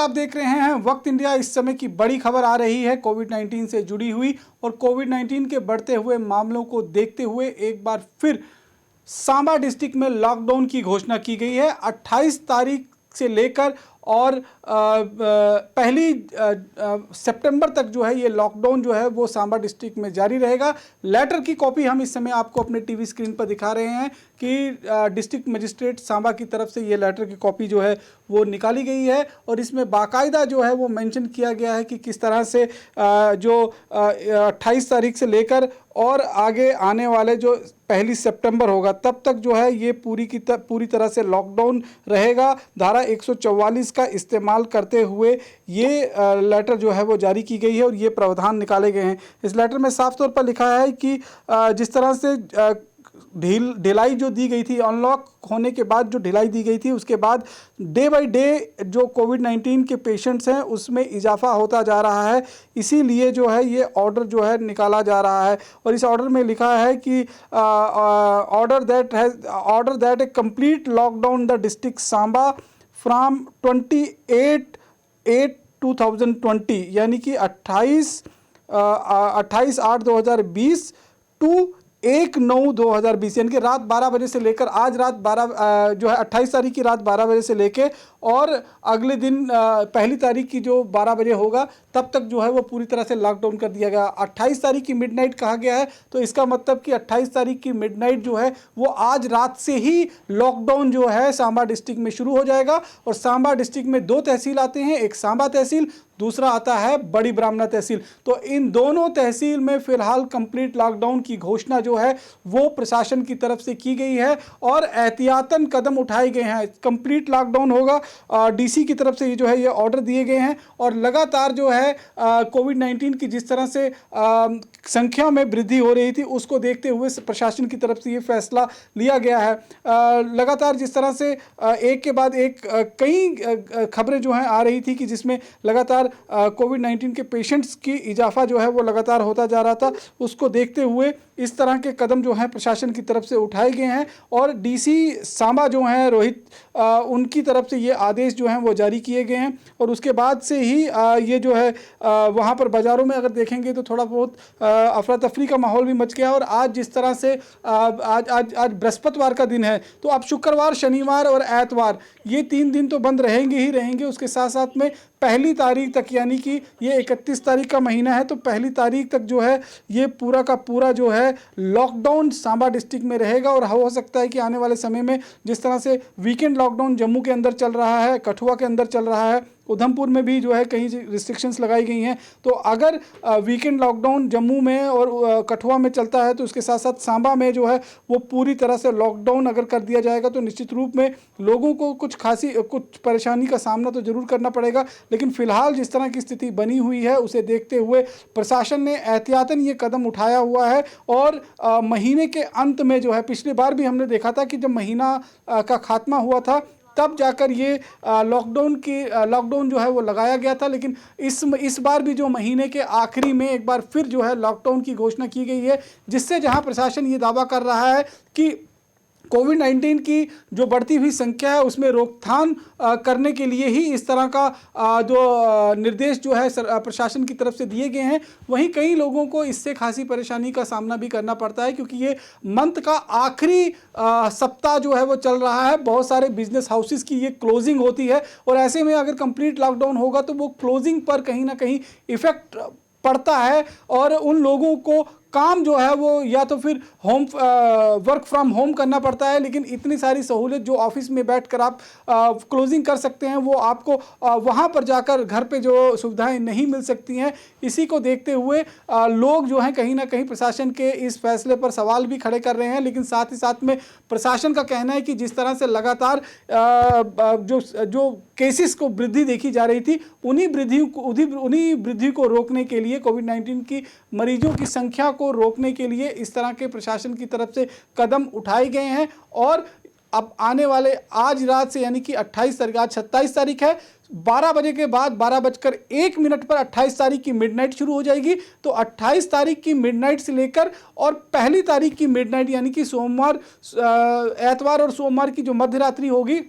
आप देख रहे हैं वक्त इंडिया। इस समय की बड़ी खबर आ रही है कोविड-19 से जुड़ी हुई, और कोविड-19 के बढ़ते हुए मामलों को देखते हुए एक बार फिर सांबा डिस्ट्रिक्ट में लॉकडाउन की घोषणा की गई है 28 तारीख से लेकर, और पहली सितंबर तक जो है ये लॉकडाउन जो है वो सांबा डिस्ट्रिक्ट में जारी रहेगा। लेटर की कॉपी हम इस समय आपको अपने टीवी स्क्रीन पर दिखा रहे हैं कि डिस्ट्रिक्ट मजिस्ट्रेट सांबा की तरफ से ये लेटर की कॉपी जो है वो निकाली गई है, और इसमें बाकायदा जो है वो मेंशन किया गया है कि किस तरह से जो 28 तारीख से लेकर और आगे आने वाले जो पहली सितंबर होगा तब तक जो है ये पूरी तरह से लॉकडाउन रहेगा। धारा 144 का इस्तेमाल करते हुए ये लेटर जो है वो जारी की गई है और ये प्रावधान निकाले गए हैं। इस लेटर में साफ तौर पर लिखा है कि जिस तरह से ढिलाई जो दी गई थी, अनलॉक होने के बाद जो ढिलाई दी गई थी, उसके बाद डे बाय डे जो कोविड-19 के पेशेंट्स हैं उसमें इजाफा होता जा रहा है। इसीलिए जो है ये ऑर्डर जो है निकाला जा रहा है, और इस ऑर्डर में लिखा है कि order that A complete lockdown the district Samba from 28/8/2020 यानी कि 28/8/2020 टू 1/9/2020 यानी कि रात 12 बजे से लेकर आज रात 12 जो है 28 तारीख की रात 12 बजे से लेके और अगले दिन पहली तारीख की जो 12 बजे होगा तब तक जो है वो पूरी तरह से लॉकडाउन कर दिया गया। 28 तारीख की मिडनाइट कहा गया है, तो इसका मतलब कि 28 तारीख की मिडनाइट जो है वो आज रात से ही लॉकडाउन जो है सांबा डिस्ट्रिक्ट में शुरू हो जाएगा। और सांबा डिस्ट्रिक्ट में 2 तहसील आते हैं, एक सांबा तहसील, दूसरा आता है बड़ी ब्राह्मणा तहसील। तो इन दोनों तहसील में फिलहाल कंप्लीट लॉकडाउन की घोषणा जो है वो प्रशासन की तरफ से की गई है और एहतियातन कदम उठाए गए हैं। कंप्लीट लॉकडाउन होगा, डीसी की तरफ से ये जो है ये ऑर्डर दिए गए हैं, और लगातार जो है कोविड-19 की जिस तरह से संख्या में वृद्धि हो रही थी उसको देखते हुए प्रशासन की तरफ से ये फैसला लिया गया है। लगातार जिस तरह से एक के बाद एक कई खबरें जो हैं आ रही थी कि जिसमें लगातार कोविड-19 के पेशेंट्स की इजाफा जो है वो लगातार होता जा रहा था, उसको देखते हुए इस तरह के कदम जो हैं प्रशासन की तरफ से उठाए गए हैं। और डीसी सांबा जो हैं रोहित, उनकी तरफ से ये आदेश जो हैं वो जारी किए गए हैं, और उसके बाद से ही ये जो है वहाँ पर बाज़ारों में अगर देखेंगे तो थोड़ा बहुत अफरा तफरी का माहौल भी मच गया। और आज जिस तरह से आज बृहस्पतिवार का दिन है, तो अब शुक्रवार, शनिवार और एतवार ये 3 दिन तो बंद रहेंगे ही रहेंगे। उसके साथ साथ में पहली तारीख तक, यानी कि ये 31 तारीख का महीना है, तो पहली तारीख तक जो है ये पूरा का पूरा जो है लॉकडाउन सांबा डिस्ट्रिक्ट में रहेगा। और हो सकता है कि आने वाले समय में जिस तरह से वीकेंड लॉकडाउन जम्मू के अंदर चल रहा है, कठुआ के अंदर चल रहा है, उधमपुर में भी जो है कहीं रिस्ट्रिक्शंस लगाई गई हैं, तो अगर वीकेंड लॉकडाउन जम्मू में और कठुआ में चलता है तो उसके साथ साथ सांबा में जो है वो पूरी तरह से लॉकडाउन अगर कर दिया जाएगा तो निश्चित रूप में लोगों को कुछ परेशानी का सामना तो जरूर करना पड़ेगा। लेकिन फिलहाल जिस तरह की स्थिति बनी हुई है उसे देखते हुए प्रशासन ने एहतियातन ये कदम उठाया हुआ है। और महीने के अंत में जो है, पिछली बार भी हमने देखा था कि जब महीना का खात्मा हुआ था तब जाकर ये लॉकडाउन जो है वो लगाया गया था, लेकिन इस बार भी जो महीने के आखिरी में एक बार फिर जो है लॉकडाउन की घोषणा की गई है, जिससे जहां प्रशासन ये दावा कर रहा है कि कोविड-19 की जो बढ़ती हुई संख्या है उसमें रोकथाम करने के लिए ही इस तरह का जो निर्देश जो है प्रशासन की तरफ से दिए गए हैं। वहीं कई लोगों को इससे खासी परेशानी का सामना भी करना पड़ता है, क्योंकि ये मंथ का आखिरी सप्ताह जो है वो चल रहा है। बहुत सारे बिजनेस हाउसेस की ये क्लोजिंग होती है, और ऐसे में अगर कंप्लीट लॉकडाउन होगा तो वो क्लोजिंग पर कहीं ना कहीं इफेक्ट पड़ता है, और उन लोगों को काम जो है वो या तो फिर वर्क फ्रॉम होम करना पड़ता है। लेकिन इतनी सारी सहूलियत जो ऑफिस में बैठकर आप क्लोजिंग कर सकते हैं वो आपको वहाँ पर जाकर घर पे जो सुविधाएं नहीं मिल सकती हैं। इसी को देखते हुए लोग जो हैं कहीं ना कहीं प्रशासन के इस फैसले पर सवाल भी खड़े कर रहे हैं। लेकिन साथ ही साथ में प्रशासन का कहना है कि जिस तरह से लगातार जो केसेस को वृद्धि देखी जा रही थी, उन्हीं वृद्धि को रोकने के लिए, कोविड-19 की मरीजों की संख्या को रोकने के लिए इस तरह के प्रशासन की तरफ से कदम उठाए गए हैं। और अब आने वाले आज रात से, यानी कि 28 तारीख, आज 27 तारीख है, 12 बजे के बाद 12:01 पर 28 तारीख की मिडनाइट शुरू हो जाएगी। तो 28 तारीख की मिडनाइट से लेकर और पहली तारीख की मिडनाइट, यानी कि सोमवार, एतवार और सोमवार की जो मध्य रात्रि होगी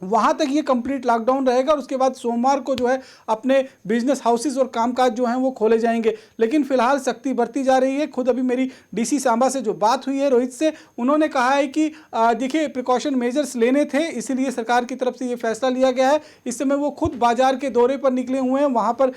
वहाँ तक ये कंप्लीट लॉकडाउन रहेगा और उसके बाद सोमवार को जो है अपने बिजनेस हाउसेस और कामकाज जो हैं वो खोले जाएंगे। लेकिन फिलहाल सख्ती बरती जा रही है। खुद अभी मेरी डीसी सांबा से जो बात हुई है रोहित से, उन्होंने कहा है कि देखिए प्रिकॉशन मेजर्स लेने थे, इसीलिए सरकार की तरफ से ये फैसला लिया गया है। इस समय वो खुद बाजार के दौरे पर निकले हुए हैं। वहाँ पर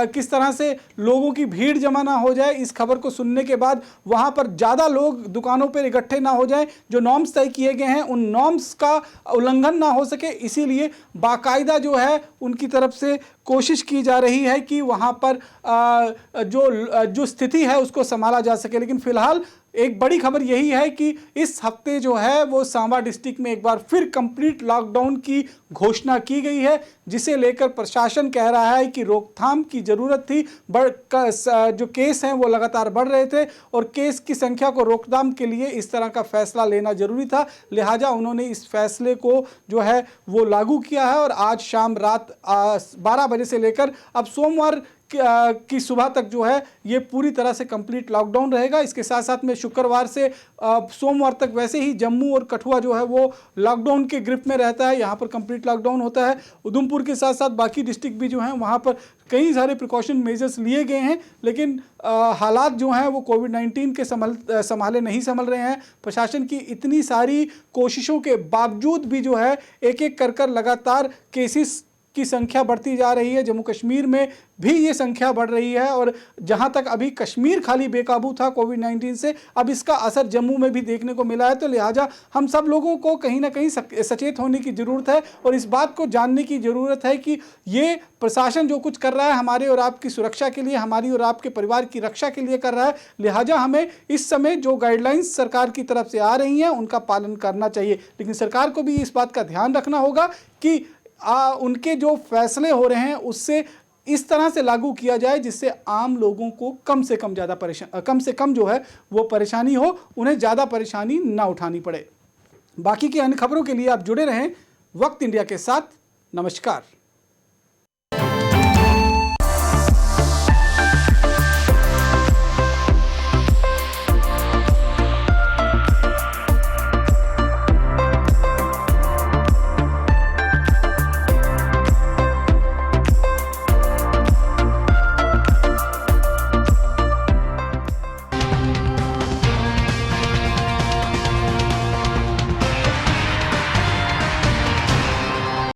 किस तरह से लोगों की भीड़ जमा ना हो जाए, इस खबर को सुनने के बाद वहाँ पर ज़्यादा लोग दुकानों पर इकट्ठे ना हो जाए, जो नॉर्म्स तय किए गए हैं उन नॉर्म्स का उल्लंघन ना हो सके, इसीलिए बाकायदा जो है उनकी तरफ से कोशिश की जा रही है कि वहाँ पर जो स्थिति है उसको संभाला जा सके। लेकिन फिलहाल एक बड़ी खबर यही है कि इस हफ्ते जो है वो सांबा डिस्ट्रिक्ट में एक बार फिर कंप्लीट लॉकडाउन की घोषणा की गई है, जिसे लेकर प्रशासन कह रहा है कि रोकथाम की ज़रूरत थी। जो केस हैं वो लगातार बढ़ रहे थे और केस की संख्या को रोकथाम के लिए इस तरह का फैसला लेना जरूरी था, लिहाजा उन्होंने इस फैसले को जो है वो लागू किया है। और आज शाम रात 12 बजे से लेकर अब सोमवार की सुबह तक जो है ये पूरी तरह से कंप्लीट लॉकडाउन रहेगा। इसके साथ साथ में शुक्रवार से सोमवार तक वैसे ही जम्मू और कठुआ जो है वो लॉकडाउन के ग्रिप में रहता है, यहाँ पर कंप्लीट लॉकडाउन होता है। उधमपुर के साथ साथ बाकी डिस्ट्रिक्ट भी जो हैं वहाँ पर कई सारे प्रिकॉशन मेजर्स लिए गए हैं, लेकिन हालात जो हैं वो कोविड-19 के संभाले नहीं संभल रहे हैं। प्रशासन की इतनी सारी कोशिशों के बावजूद भी जो है एक एक कर लगातार केसेस की संख्या बढ़ती जा रही है। जम्मू कश्मीर में भी ये संख्या बढ़ रही है और जहां तक अभी कश्मीर खाली बेकाबू था कोविड-19 से, अब इसका असर जम्मू में भी देखने को मिला है। तो लिहाजा हम सब लोगों को कहीं ना कहीं सचेत होने की ज़रूरत है और इस बात को जानने की ज़रूरत है कि ये प्रशासन जो कुछ कर रहा है हमारे और आपकी सुरक्षा के लिए, हमारी और आपके परिवार की रक्षा के लिए कर रहा है। लिहाजा हमें इस समय जो गाइडलाइंस सरकार की तरफ से आ रही हैं उनका पालन करना चाहिए, लेकिन सरकार को भी इस बात का ध्यान रखना होगा कि उनके जो फैसले हो रहे हैं उससे इस तरह से लागू किया जाए जिससे आम लोगों को कम से कम जो है वो परेशानी हो, उन्हें ज़्यादा परेशानी ना उठानी पड़े। बाकी की अन्य खबरों के लिए आप जुड़े रहें वक्त इंडिया के साथ। नमस्कार।